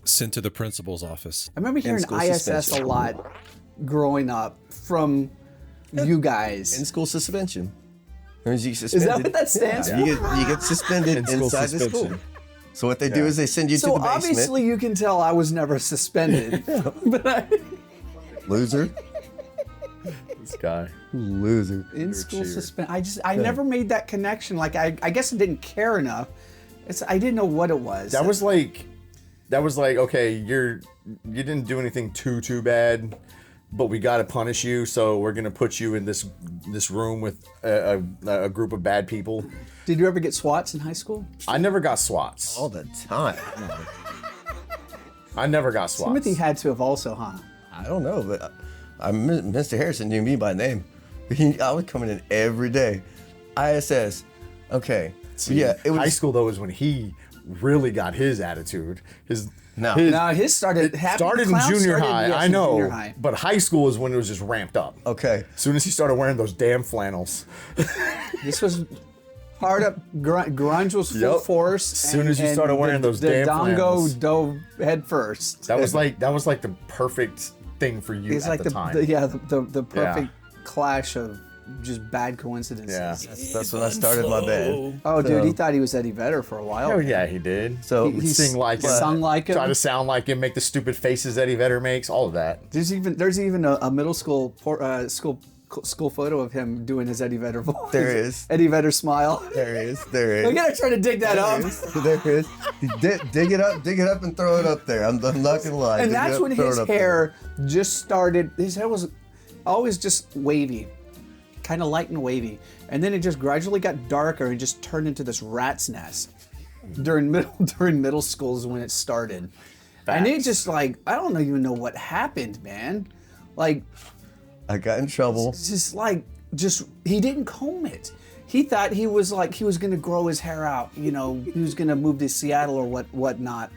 Sent to the principal's office. I remember hearing ISS a lot growing up from you guys. In-school suspension. That means you get Is suspended. that what that stands for? You get suspended inside the school. So what they do is they send you to the basement. So obviously you can tell I was never suspended. But Loser. This guy. Loser. in-school suspension. I never made that connection. Like I guess I didn't care enough. I didn't know what it was. That was like, okay, you didn't do anything too bad, but we got to punish you, so we're gonna put you in this room with a group of bad people. Did you ever get SWATs in high school? I never got SWATs. All the time. I never got SWATs. Timothy had to have also, huh? I don't know, but Mr. Harrison knew me by name. I was coming in every day. ISS. Okay. See, yeah, it was high school though is when he really got his attitude. His started in junior high. Yes, I know, junior high. but high school is when it was just ramped up. okay. As soon as he started wearing those damn flannels. This was hard up. Grunge was full force. As soon as you started wearing those damn Dodongo flannels. dove head first. That was like the perfect thing for you It's at like the time. the perfect clash of just bad coincidences. Yeah. That's when I started my band. Oh, dude, he thought he was Eddie Vedder for a while. Oh yeah, he did. So He sing like him, sung like him. try to sound like him, make the stupid faces Eddie Vedder makes, all of that. There's even a middle school school photo of him doing his Eddie Vedder voice. There is. Eddie Vedder smile. there is. I gotta try to dig that up. There is. Dig it up and throw it up there. I'm not gonna lie. And Dig it that's up, when throw his it up hair just started. His hair was always just wavy, kind of light and wavy, and then it just gradually got darker and just turned into this rat's nest. During middle school is when it started, and it just like I don't even know what happened, man. Like I got in trouble. it's just he didn't comb it. He thought he was gonna grow his hair out. You know, he was gonna move to Seattle or whatnot.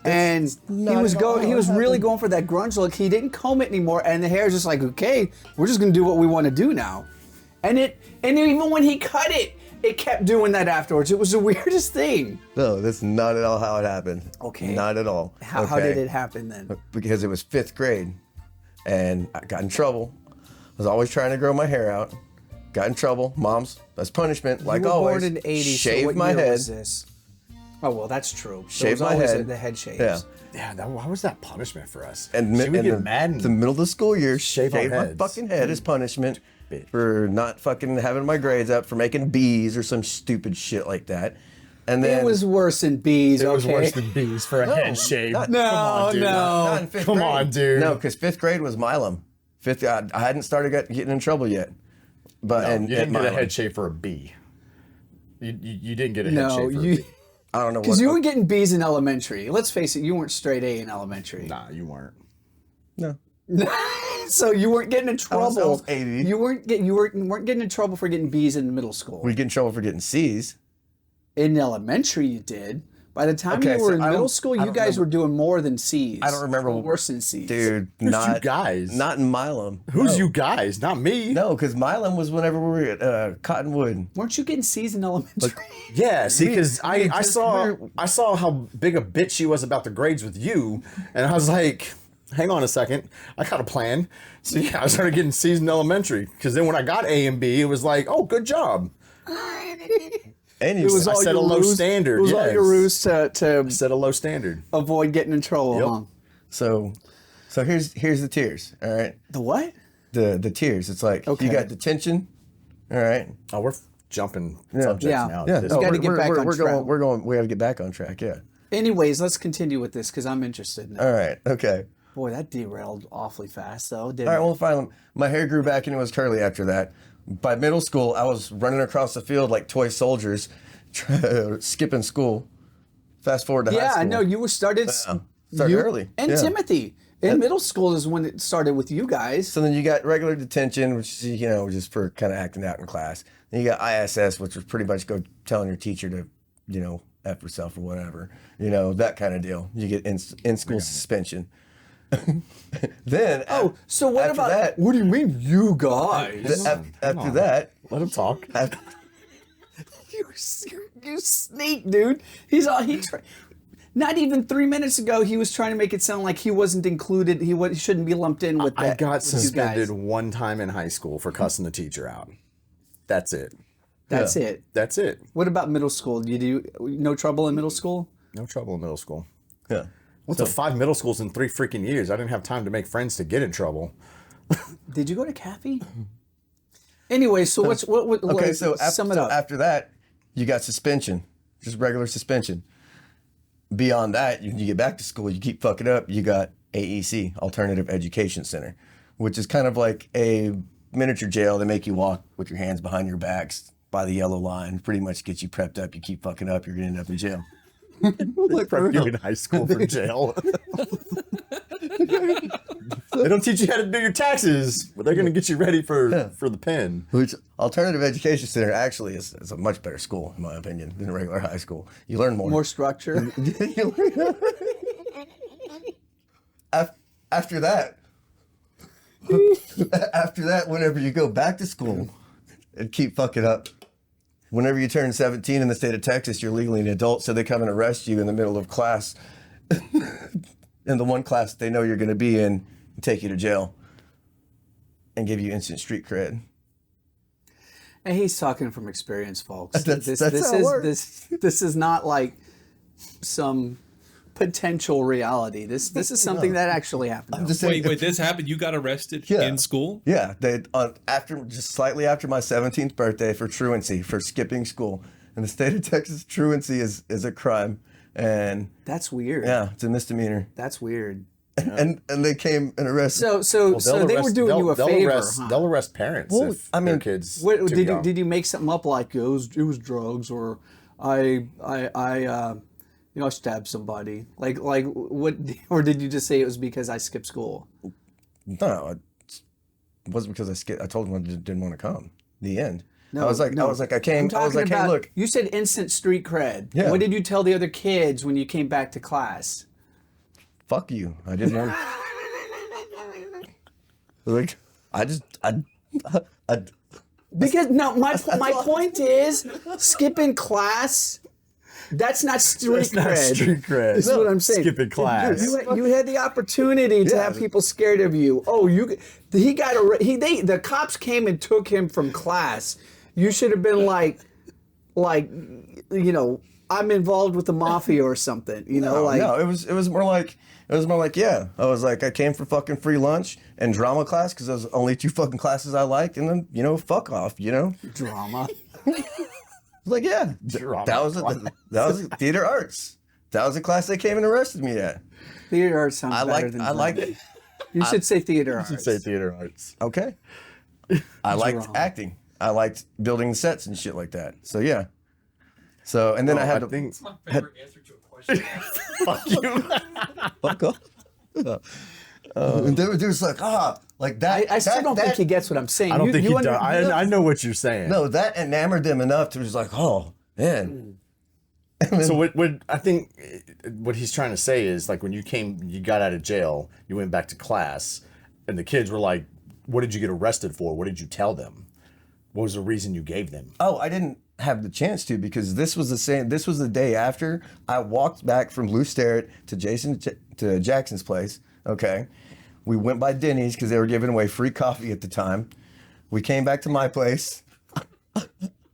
And he was really going for that grunge look. He didn't comb it anymore, and the hair is just like, okay, we're just gonna do what we want to do now. And even when he cut it, it kept doing that afterwards. It was the weirdest thing. No, that's not at all how it happened. Okay. Not at all. How did it happen then? Because it was 5th grade, and I got in trouble. I was always trying to grow my hair out. Got in trouble. That's punishment. Like You were always. born in the 80s. Shave so what my year head. was this? Oh well, that's true. So Shave it was my always head. the head shaves. Yeah. Yeah, why was that punishment for us? And She would get mad and the middle of the school year, shave our my heads. fucking head as punishment for not fucking having my grades up, for making B's or some stupid shit like that. And then It was worse than bees. it was okay? worse than bees for a head shave. not- No, Come on, dude. no. not in 5th Come grade. on, dude. No, because 5th grade was Milam. I hadn't started getting in trouble yet. But No, and you didn't at get a Milam. head shave for a bee. You didn't get a head No, shave for a you bee. I don't know what. because you were getting B's in elementary. Let's face it, you weren't straight A in elementary. Nah, you weren't. No. So you weren't getting in trouble. I was 80. You weren't getting in trouble for getting B's in middle school. We get in trouble for getting C's. In elementary, you did. By the time Okay, you were so in I don't- middle school, I you don't guys remember. were doing more than C's. I don't remember. Or worse than C's. Dude, Who's not you guys? Not in Milam. Who's No. you guys? Not me. No, because Milam was whenever we were at Cottonwood. Weren't you getting C's in elementary? Yeah, see, because I just- saw how big a bitch she was about the grades with you, and I was like, hang on a second, I got a plan. So yeah, I started getting C's in elementary, because then when I got A and B, it was like, oh, good job. And It was I all set your a low ruse- standard, It was all yes. your ruse to Set a low standard. avoid getting in trouble, huh? so here's the tiers. All right, The what? the tiers. It's like Okay. you got detention. All right. Oh, we're jumping subjects Yeah. now. Yeah. This- You gotta get back on we're track. We got to get back on track. Yeah. Anyways, let's continue with this because I'm interested now. All right. Okay. Boy, that derailed awfully fast, though, didn't All right. it? Well, finally, my hair grew back and it was curly after that. By middle school, I was running across the field like toy soldiers, skipping school. Fast forward to high Yeah, school. I know you were started. Started you early. And Yeah. Timothy. In middle school is when it started with you guys. So then you got regular detention, which is, just for kind of acting out in class. Then you got ISS, which was pretty much go telling your teacher to, F yourself or whatever. That kind of deal. You get in-school suspension. Then So what after about that? What do you mean, you guys? After that, Let him talk. you sneak, dude. He's all he. Not even 3 minutes ago, he was trying to make it sound like he wasn't included. He shouldn't be lumped in with that. I got with you suspended guys. one time in high school for cussing the teacher out. That's it. That's it. That's it. What about middle school? Did you do no trouble in middle school? No trouble in middle school. Yeah. Went to 5 middle schools in 3 freaking years. I didn't have time to make friends to get in trouble. Did you go to Caffey? Anyway, so what? Okay, so sum it up. after that, you got suspension, just regular suspension. Beyond that, you get back to school, you keep fucking up, you got AEC, Alternative Education Center, which is kind of like a miniature jail. They make you walk with your hands behind your backs by the yellow line, pretty much get you prepped up. You keep fucking up, you're gonna end up in jail. Like you in high school for jail. They don't teach you how to do your taxes, but they're going to get you ready for the pen. Which Alternative Education Center actually is a much better school, in my opinion, than a regular high school. You learn more. More structure. After that, whenever you go back to school and keep fucking up, whenever you turn 17 in the state of Texas, you're legally an adult, so they come and arrest you in the middle of class, in the one class they know you're going to be in, and take you to jail and give you instant street cred. And he's talking from experience, folks. That's how it works. This is not like some potential reality. This is something that actually happened. I'm just saying, Wait, this happened? You got arrested Yeah. in school? Yeah, they just slightly after my 17th birthday for truancy, for skipping school. In the state of Texas, truancy is a crime, and That's weird. yeah, it's a misdemeanor. That's weird. And they came and arrested. So they were doing you a favor. Huh? They'll arrest parents Well, if I mean, their kids. What, too did young. you make something up like it was drugs, or I stabbed somebody, like what, or did you just say it was because I skipped school? No, it wasn't because I skipped. I told them I didn't want to come. The end. No, I was like, no. I came. I was like, hey, look. You said instant street cred. Yeah. What did you tell the other kids when you came back to class? Fuck you. I didn't want. Like, Because no, my point is skipping class. That's not street That's not cred. street cred. This is what I'm saying. Skipping class. You had the opportunity to have people scared of you. Oh, the cops came and took him from class. You should have been like, I'm involved with the mafia or something. No, it was more like yeah. I was like, I came for fucking free lunch and drama class because those are the only 2 fucking classes I liked, and then fuck off, drama. Like, yeah, Drama that was theater arts. That was a class they came and arrested me at. Theater arts sounds better than I like drama. it. You should say theater arts. Say theater arts. Okay. I liked Drama. acting. I liked building sets and shit like that. So yeah. So and then I had to think. My favorite answer to a question. Fuck you. fuck off. And they were just like like that. I still don't think he gets what I'm saying. I don't think he under- does. I know what you're saying. No, that enamored them enough to just like, oh man. So what I think what he's trying to say is, like, when you got out of jail, you went back to class, and the kids were like, "What did you get arrested for? What did you tell them? What was the reason you gave them?" Oh, I didn't have the chance to because this was the day after I walked back from Blue Sterrett to Jackson's place. Okay. We went by Denny's because they were giving away free coffee at the time. We came back to my place.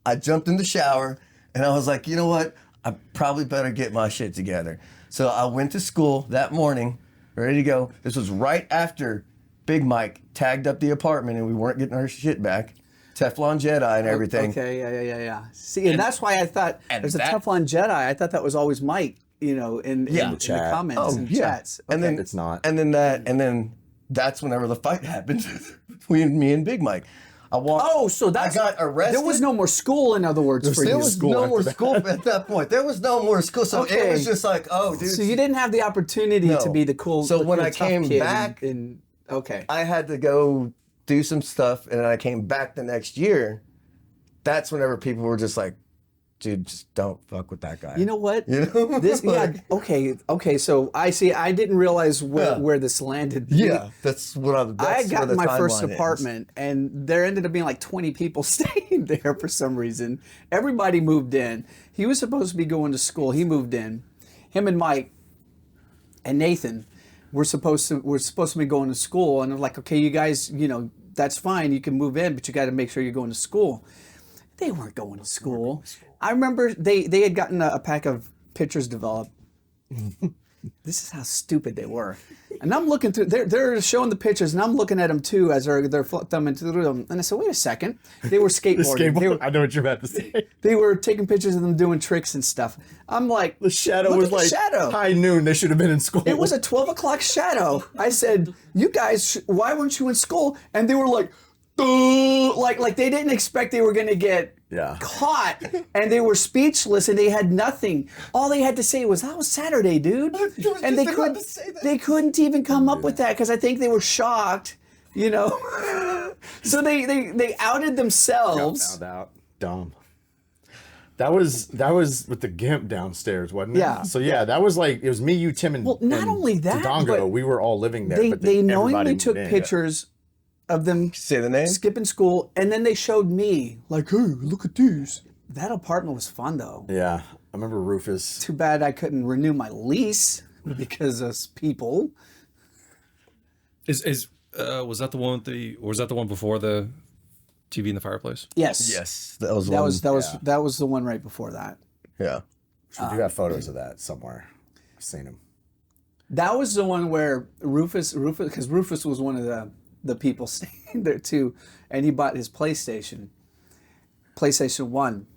I jumped in the shower and I was like, you know what? I probably better get my shit together. So I went to school that morning, ready to go. This was right after Big Mike tagged up the apartment and we weren't getting our shit back. Teflon Jedi and everything. Okay, yeah. See, and that's why I thought there's a Teflon Jedi. I thought that was always Mike, in the chat. comments and chats. And then It's not. And then that's whenever the fight happened between me and Big Mike. I walked. Oh, so that's I got arrested. There was no more school, in other words, for There you. was no more school at that point. There was no more school, so Okay. it was just like, oh, dude. So you didn't have the opportunity No. to be the cool. So the when cool I tough came kid back- okay. I had to go do some stuff, and I came back the next year. That's whenever people were just like, dude, just don't fuck with that guy. You know what? You know? This, Like- okay. So I see. I didn't realize where this landed. Yeah, that's what I that's had gotten where the my first timeline ends. apartment, and there ended up being like 20 people staying there for some reason. Everybody moved in. He was supposed to be going to school. He moved in. him and Mike and Nathan were supposed to be going to school, and I'm like, okay, you guys, that's fine, you can move in, but you got to make sure you're going to school. They weren't going to school. I remember they had gotten a pack of pictures developed. This is how stupid they were. And I'm looking through, they're showing the pictures, and I'm looking at them too as they're thumbing through them. And I said, wait a second. They were skateboarding. I know what you're about to say. They were taking pictures of them doing tricks and stuff. I'm like, The shadow look was at the like shadow. high noon. They should have been in school. It was a 12 o'clock shadow. I said, you guys, why weren't you in school? And they were like, like they didn't expect they were going to get caught, and they were speechless, and they had nothing. All they had to say was, that was Saturday, dude. And they couldn't even come up with that because I think they were shocked, So they outed themselves. Found out. Dumb. That was with the gimp downstairs, wasn't it? Yeah. So that was like, it was me, you, Tim, and not and only that, Dodongo. but We were all living there. But They everybody knowingly took moved in. pictures of them Say the name? skipping school, and then they showed me, like, hey, look at these. That apartment was fun, though. Yeah. I remember Rufus. Too bad I couldn't renew my lease because of people. Was that the one or was that the one before the TV in the fireplace? Yes. Yes, that was That was the one right before that. Yeah. We do have photos of that somewhere. I've seen them. That was the one where Rufus, because Rufus was one of the people staying there too, and he bought his PlayStation 1,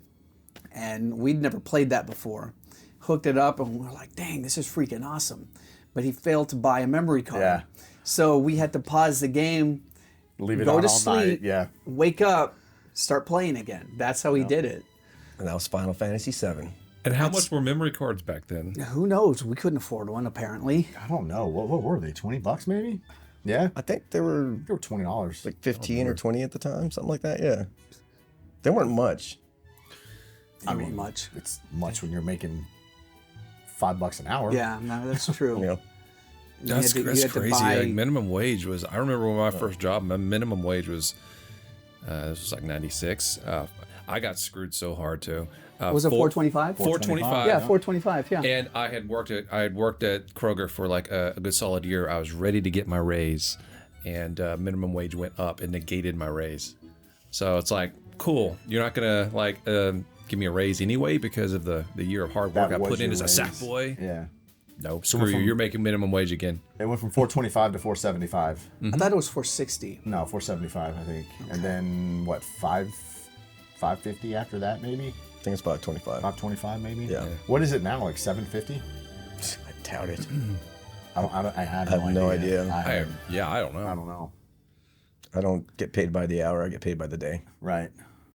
and we'd never played that before. Hooked it up, and we're like, dang, this is freaking awesome. But he failed to buy a memory card. Yeah. So we had to pause the game, Leave it go on to all sleep, night. Yeah. wake up, start playing again. That's how he did it. And that was Final Fantasy VII. And how much were memory cards back then? Who knows? We couldn't afford one, apparently. I don't know. What were they? $20 maybe? Yeah. I think they were They were $20. like 15 or 20 at the time, something like that. Yeah. They weren't much. I mean, much. It's much when you're making $5 an hour. Yeah, no, that's true. You know, That's you had to crazy. buy- Like minimum wage was. I remember when my first job, my minimum wage was. This was like 96. I got screwed so hard too. Was it 425? 425. Yeah, 425. Yeah. And I had worked at Kroger for like a good solid year. I was ready to get my raise, and minimum wage went up and negated my raise. So it's like, cool. You're not gonna like give me a raise anyway because of the year of hard work That I was put in your as a raise. sack boy. Yeah. No, screw you. You're making minimum wage again. It went from 425 to 475. I thought it was 460. No, 475, I think. And then what, 550 after that, maybe? I think it's about 25. 525, maybe? Yeah. What is it now? Like 750? I doubt it. I have no idea. I don't know. I don't know. I don't get paid by the hour. I get paid by the day. Right.